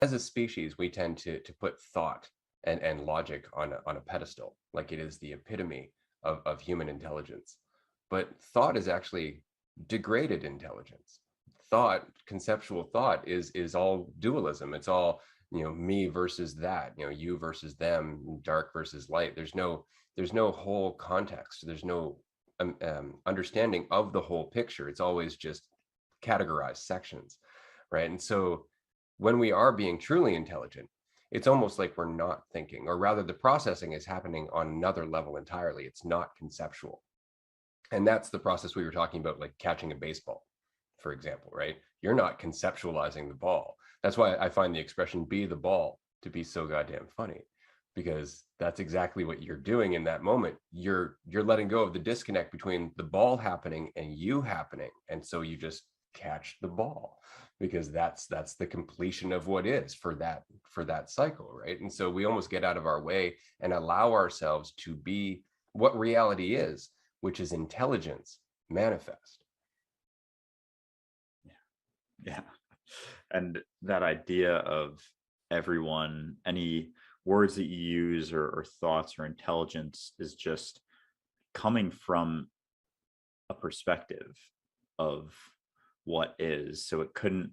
as a species, we tend to put thought and logic on a pedestal, like it is the epitome of human intelligence. But thought is actually degraded intelligence. Thought, conceptual thought, is all dualism. It's all, me versus that, you versus them, dark versus light. There's no whole context. There's no understanding of the whole picture. It's always just categorized sections, right? And so when we are being truly intelligent, it's almost like we're not thinking, or rather the processing is happening on another level entirely. It's not conceptual. And that's the process we were talking about, like catching a baseball, for example, right? You're not conceptualizing the ball. That's why I find the expression "be the ball" to be so goddamn funny, because that's exactly what you're doing in that moment. You're letting go of the disconnect between the ball happening and you happening, and so you just catch the ball, because that's the completion of what is for that cycle, right? And so we almost get out of our way and allow ourselves to be what reality is, which is intelligence manifest. Yeah. Yeah. And that idea of everyone, any words that you use or thoughts or intelligence is just coming from a perspective of what is. So it couldn't,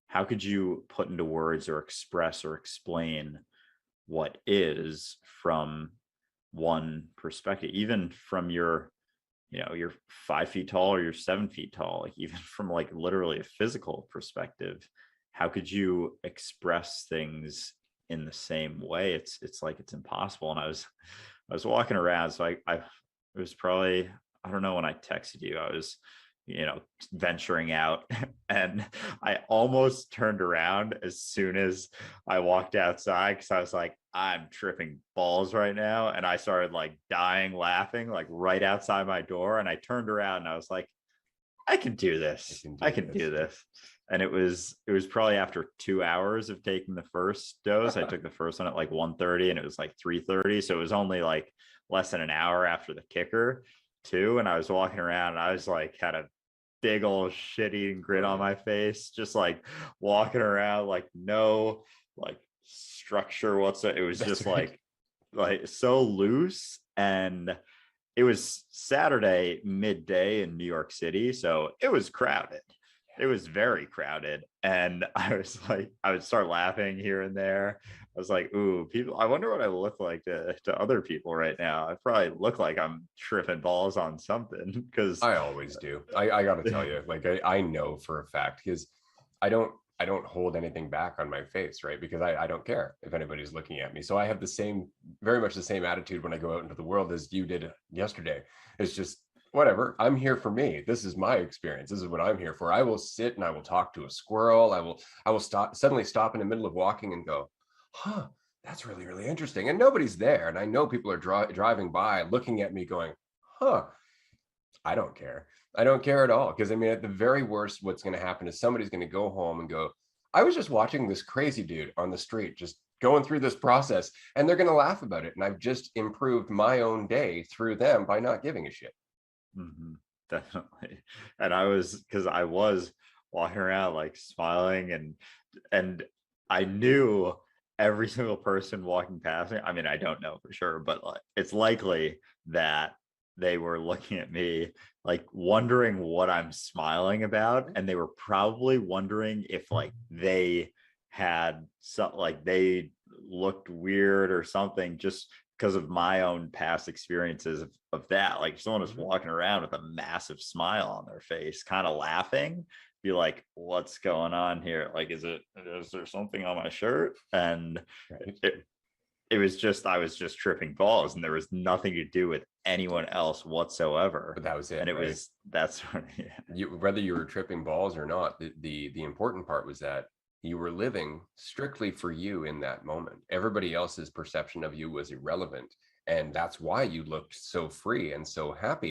how could you put into words or express or explain what is from one perspective, even from your, you're 5 feet tall or you're 7 feet tall, like even from like literally a physical perspective, how could you express things in the same way? It's like it's impossible. And I was walking around, so I it was probably, I don't know when I texted you, I was, venturing out and I almost turned around as soon as I walked outside because I was like, I'm tripping balls right now. And I started like dying laughing, like right outside my door. And I turned around and I was like, I can do I this. can I do can this. do this. And it was probably after 2 hours of taking the first dose. I took the first one at like 1:30 and it was like 3:30. So it was only like less than an hour after the kicker too. And I was walking around and I was like, had a big old shit-eating grin on my face, just like walking around, like no like structure whatsoever. It was That's just right. like so loose. And it was Saturday midday in New York City, so it was crowded. It was very crowded. And I was like, I would start laughing here and there. I was like, ooh, people, I wonder what I look like to other people right now. I probably look like I'm tripping balls on something because I always do. I got to tell you, like I know for a fact, because I don't I don't hold anything back on my face, right? Because I don't care if anybody's looking at me. So I have the same, very much the same attitude when I go out into the world as you did yesterday. It's just whatever. I'm here for me. This is my experience. This is what I'm here for. I will sit and I will talk to a squirrel. I will suddenly stop in the middle of walking and go, huh, that's really, really interesting. And nobody's there. And I know people are driving by looking at me going, huh, I don't care. I don't care at all. Because I mean, at the very worst, what's going to happen is somebody's going to go home and go, I was just watching this crazy dude on the street, just going through this process, and they're going to laugh about it. And I've just improved my own day through them by not giving a shit. Mhm, definitely. And I was, because I was walking around like smiling and I knew every single person walking past me. I mean, I don't know for sure, but like it's likely that they were looking at me like wondering what I'm smiling about. And they were probably wondering if like they had some like they looked weird or something just because of my own past experiences of that. Like if someone was Mhm. walking around with a massive smile on their face, kind of laughing, be like, what's going on here? Like, is there something on my shirt? And Right. it, it was just, I was just tripping balls and there was nothing to do with anyone else whatsoever. But that was And it, it right? was, that's what, yeah. Whether you were tripping balls or not, the important part was that you were living strictly for you in that moment. Everybody else's perception of you was irrelevant, and that's why you looked so free and so happy.